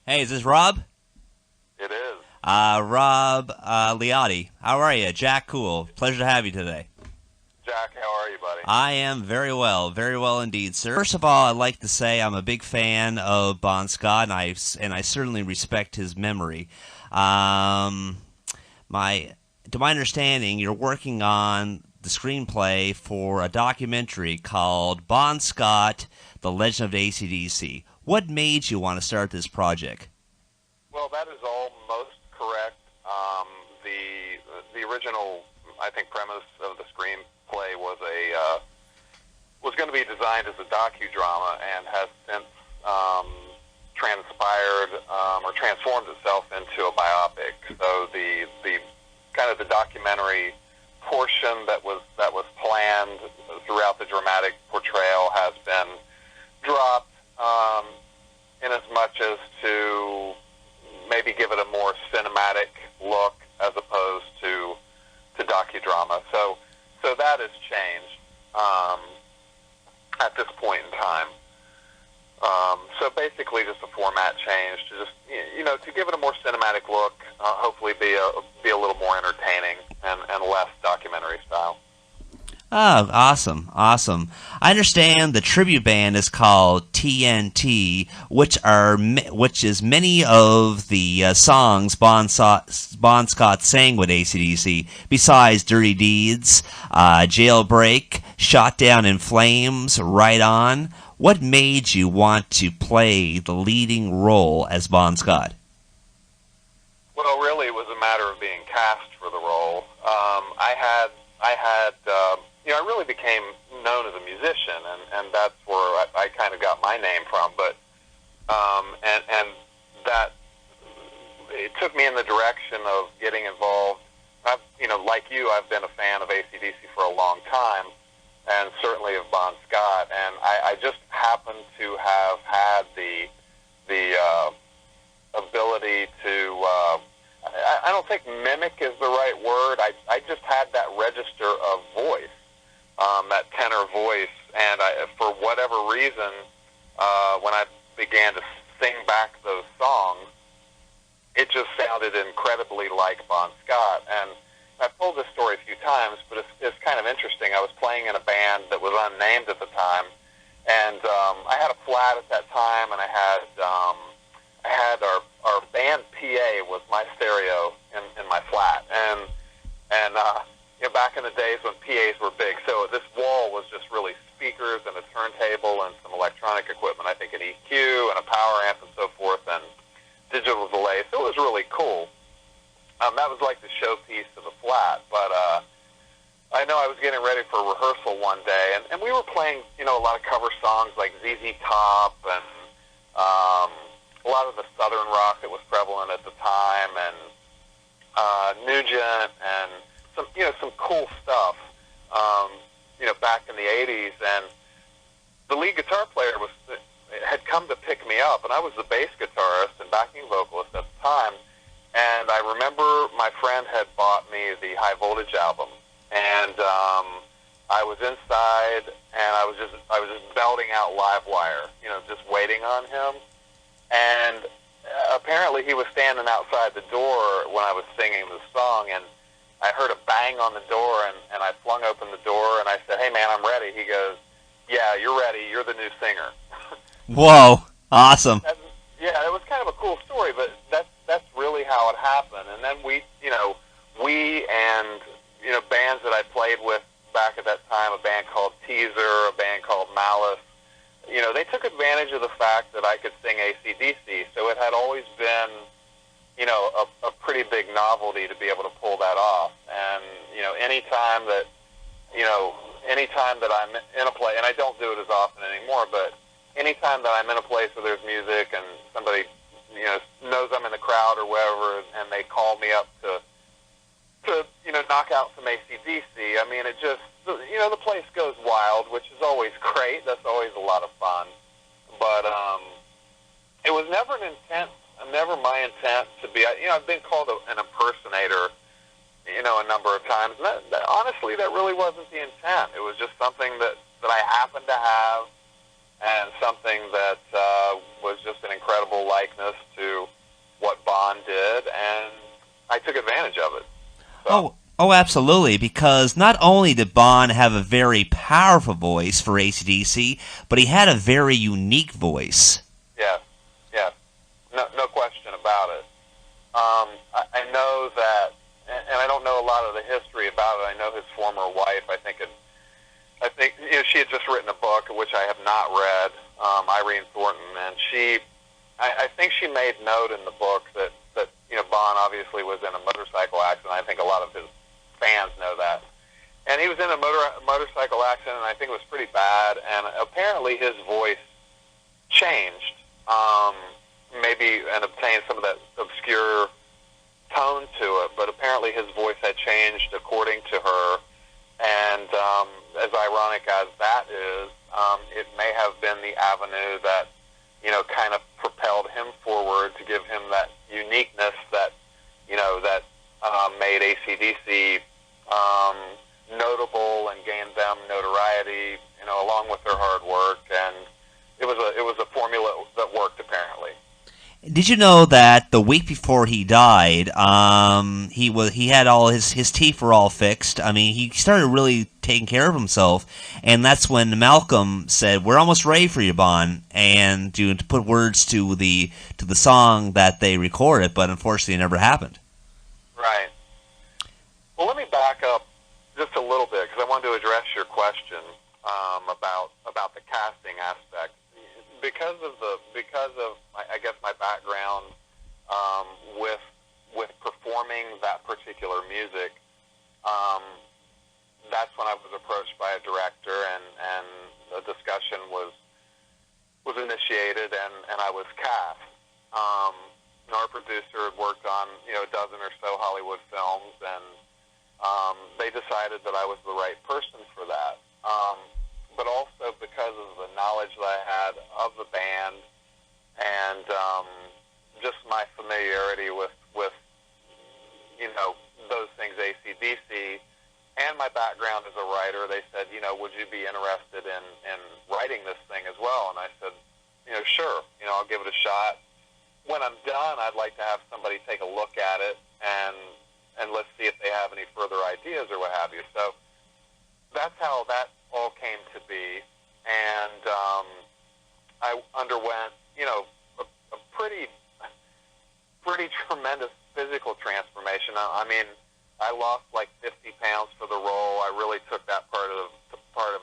Hey, is this Rob? It is. Rob Liotti. How are you? Jack Cool. Pleasure to have you today. Jack, how are you, buddy? I am very well indeed, sir. First of all, I'd like to say I'm a big fan of Bon Scott, and I certainly respect his memory. Um, my to my understanding, you're working on the screenplay for a documentary called Bon Scott: The Legend of AC/DC. What made you want to start this project? Well, that is all most correct. The original, I think, premise of the screenplay was going to be designed as a docudrama and has since transpired or transformed itself into a biopic. So the kind of the documentary portion that was planned throughout the dramatic portrayal has been dropped, in as much as to maybe give it a more cinematic look as opposed to docudrama. So that has changed at this point in time. So basically, just a format change to just to give it a more cinematic look. Hopefully, be a little more entertaining and less documentary style. Oh, awesome, awesome. I understand the tribute band is called TNT, which is many of the songs Bon Scott sang with AC/DC, besides Dirty Deeds, Jailbreak, Shot Down in Flames, Right On. What made you want to play the leading role as Bon Scott? Well, really, it was a matter of being cast for the role. I really became known as a musician, and that's where I kind of got my name from. But and that it took me in the direction of getting involved. Like you, I've been a fan of AC/DC for a long time, and certainly of Bon Scott. And I just happened to have had the ability to. I don't think mimic is the right word. I just had that register of voice, that tenor voice, and for whatever reason, when I began to sing back those songs, it just sounded incredibly like Bon Scott. And I've told this story a few times, but it's kind of interesting. I was playing in a band that was unnamed at the time, and I had a flat at that time, and I had our band PA was my stereo in my flat, and back in the days when PAs were big, so this wall was just really speakers and a turntable and some electronic equipment, I think an EQ and a power amp and so forth, and digital delay. So it was really cool. That was like the showpiece of the flat, but I know I was getting ready for rehearsal one day, and we were playing a lot of cover songs like ZZ Top and a lot of the southern rock that was prevalent at the time, and Nugent, and some cool stuff, back in the '80s. And the lead guitar player had come to pick me up, and I was the bass guitarist and backing vocalist at the time. And I remember my friend had bought me the High Voltage album, and I was inside, and I was just belting out Livewire, just waiting on him. And apparently he was standing outside the door when I was singing the song, and I heard a bang on the door, and I flung open the door, and I said, "Hey, man, I'm ready." He goes, "Yeah, you're ready. You're the new singer." Whoa, awesome. Yeah, it was kind of a cool story, but that's really how it happened. And then we and bands that I played with back at that time, a band called Teaser, a band called Malice, they took advantage of the fact that I could sing AC/DC, so it had always been, a pretty big novelty to be able to pull that off. And, anytime that I'm in a place, and I don't do it as often anymore, but anytime that I'm in a place where there's music and somebody, knows I'm in the crowd or wherever, and they call me up to knock out some AC/DC, I mean, it just, the place goes wild, which is always great. That's always a lot of fun. But it was never my intent to be. I've been called an impersonator, a number of times. And honestly, that really wasn't the intent. It was just something that I happened to have, and something that was just an incredible likeness to I took advantage of it. So. Oh, absolutely. Because not only did Bon have a very powerful voice for AC/DC, but he had a very unique voice. Yes, yes, no question about it. I know that, and I don't know a lot of the history about it. I know his former wife. I think she had just written a book, which I have not read. Irene Thornton, and I think she made note in the book that Bon obviously was in a motorcycle accident. I think a lot of his fans know that. And he was in a motorcycle accident, and I think it was pretty bad. And apparently his voice changed, maybe, and obtained some of that obscure tone to it. But apparently his voice had changed according to her. And as ironic as that is, it may have been the avenue that kind of propelled him forward to give him that uniqueness that that made AC/DC notable and gained them notoriety, along with their hard work. And it was a formula that worked, apparently. Did you know that the week before he died, he had all his teeth were all fixed. I mean, he started really taking care of himself, and that's when Malcolm said, "We're almost ready for you, Bon," and to put words to the song that they recorded, but unfortunately, it never happened. Right. Well, let me back up just a little bit because I wanted to address your question about the casting aspect. Because of I guess my background with performing that particular music, that's when I was approached by a director, and a discussion was initiated, and I was cast. Our producer had worked on a dozen or so Hollywood films, and they decided that I was the right person for that. But also because of the knowledge that I had of the band, and just my familiarity with those things, AC/DC, and my background as a writer, they said, would you be interested in writing this thing as well? And I said, sure, I'll give it a shot. When I'm done, I'd like to have somebody take a look at it, and let's see if they have any further ideas or what have you. So that's how that all came to be. And I underwent, a pretty tremendous physical transformation. I mean, I lost like 50 pounds for the role. I really took that part of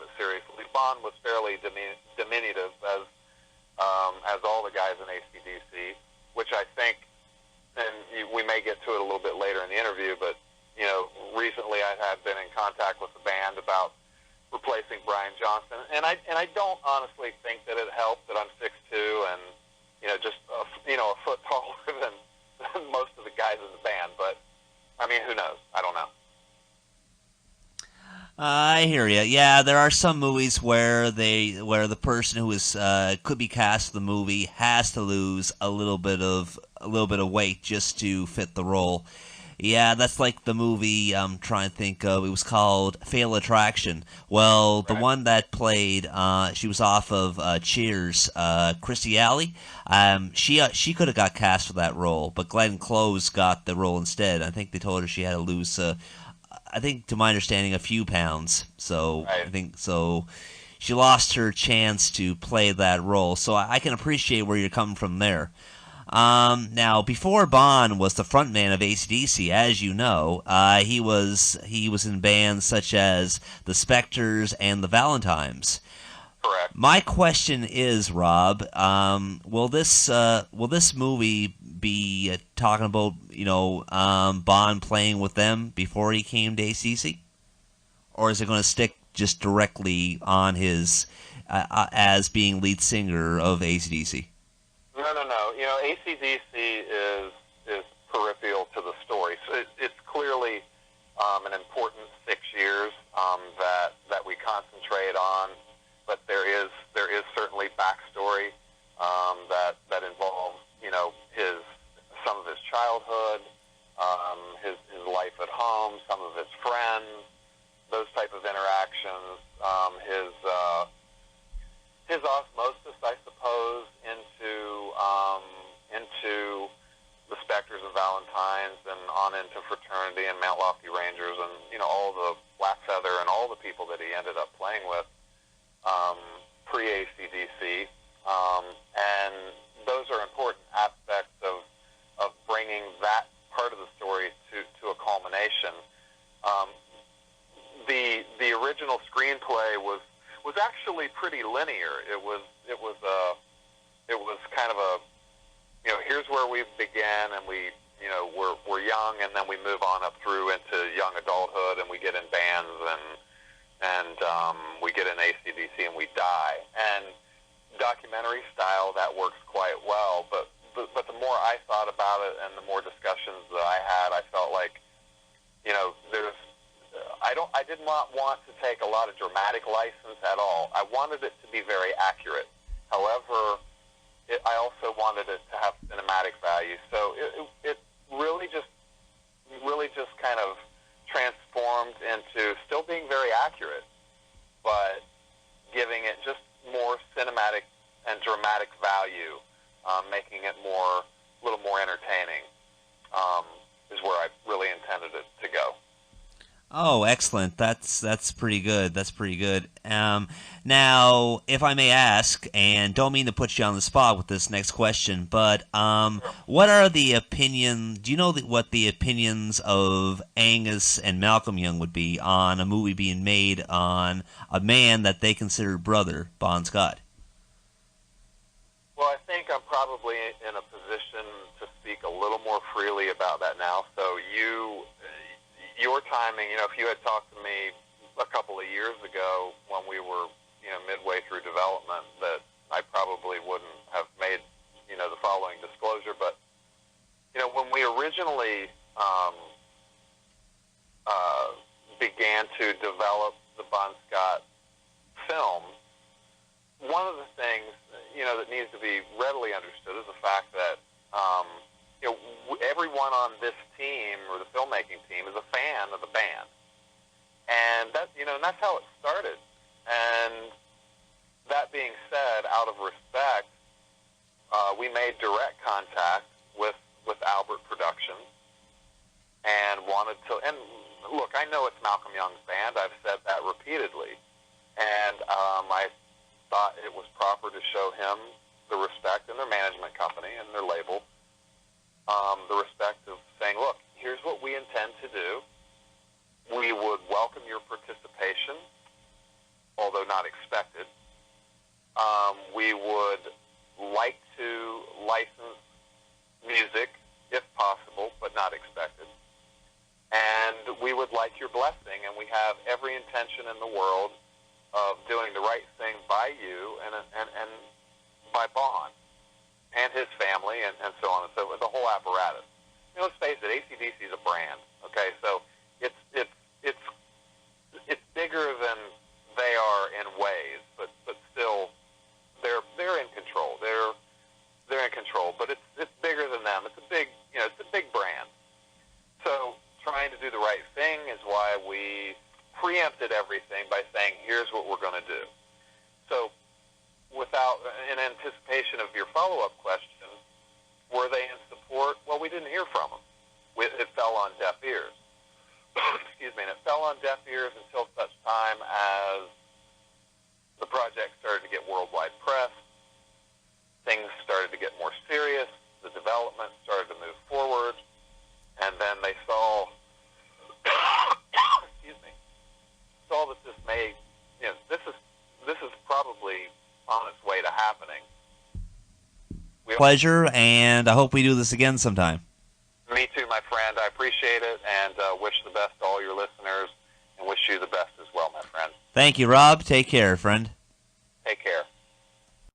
it seriously. Bon was fairly diminutive, as all the guys in AC/DC, which I think, and we may get to it a little bit later in the interview, but recently I had been in contact with the band about replacing Brian Johnson, and I don't honestly think that it helped that I'm 6'2" and just a foot taller than most of the guys in the band. But I mean, who knows? I don't know. I hear you. Yeah, there are some movies where the person who is could be cast for the movie has to lose a little bit of weight just to fit the role. Yeah, that's like the movie I'm trying to think of. It was called Fatal Attraction. Well, the one that played, she was off of Cheers, Christy Alley. She could have got cast for that role, but Glenn Close got the role instead. I think they told her she had to lose, I think, to my understanding, a few pounds. So I think so. She lost her chance to play that role. So I can appreciate where you're coming from there. Now, before Bon was the frontman of AC/DC, as you know, he was in bands such as the Spectres and the Valentines. Correct. My question is, Rob, will this movie be talking about Bon playing with them before he came to AC/DC, or is it going to stick just directly on his as being lead singer of AC/DC? No. AC/DC is peripheral to the story. So it's clearly an important 6 years that we concentrate on, but there is certainly backstory that involves some of his childhood, his life at home, some of his friends, those type of interactions, his osmosis, I suppose, into the Spectres and Valentines and on into fraternity and Mount Lofty Rangers, and all the Black Feather and all the people that he ended up playing with pre-ACDC, and those are important aspects of bringing that part of the story to a culmination. The original screenplay was actually pretty linear. It was kind of a, here's where we began, and we're young, and then we move on up through into young adulthood, and we get in bands, and we get in ACDC, and we die. And documentary style, that works quite well. But the more I thought about it, and the more discussions that I had, I felt like, I did not want to take a lot of dramatic license at all. I wanted it to be very accurate. However, I also wanted it to have cinematic value. So it really just kind of transformed into still being very accurate, but giving it just more cinematic and dramatic value, making it a little more entertaining, is where I really intended it to go. Oh, excellent. That's pretty good. That's pretty good. Now, if I may ask, and don't mean to put you on the spot with this next question, but what are the opinions? Do you know what the opinions of Angus and Malcolm Young would be on a movie being made on a man that they consider brother, Bon Scott? Well, I think I'm probably in a position to speak a little more freely about that now. So your timing, if you had talked to me a couple of years ago when we were, midway through development, that I probably wouldn't have made, the following disclosure. But, when we originally began to develop the Bon Scott film, one of the things, that needs to be readily understood is the fact that, everyone on this team, or the filmmaking team, is a fan of the band. And that's how it started. And that being said, out of respect, we made direct contact with Albert Productions and wanted to, and look, I know it's Malcolm Young's band. I've said that repeatedly. And I thought it was proper to show him the respect, and their management company and their label, the respect of saying, look, here's what we intend to do. We would welcome your participation, although not expected. We would like to license music, if possible, but not expected. And we would like your blessing, and we have every intention in the world of doing the right thing by you and by Bon and his family, and so on and so forth, the whole apparatus. Let's face it, ACDC is a brand, okay? So it's bigger than they are in ways, but still they're in control. They're in control, but it's bigger than them. It's a big brand. So trying to do the right thing is why we preempted everything by saying, here's what we're going to do. So in anticipation of your follow-up question, were they in support? Well, we didn't hear from them. It fell on deaf ears. Excuse me. And it fell on deaf ears until such time as the project started to get worldwide press. Things started to get more serious. The development started to move forward. And then they saw, excuse me, saw that this may, this is probably on its way to happening. Pleasure, and I hope we do this again sometime. Me too, my friend. I appreciate it, and wish the best to all your listeners, and wish you the best as well, my friend. Thank you, Rob. Take care, friend.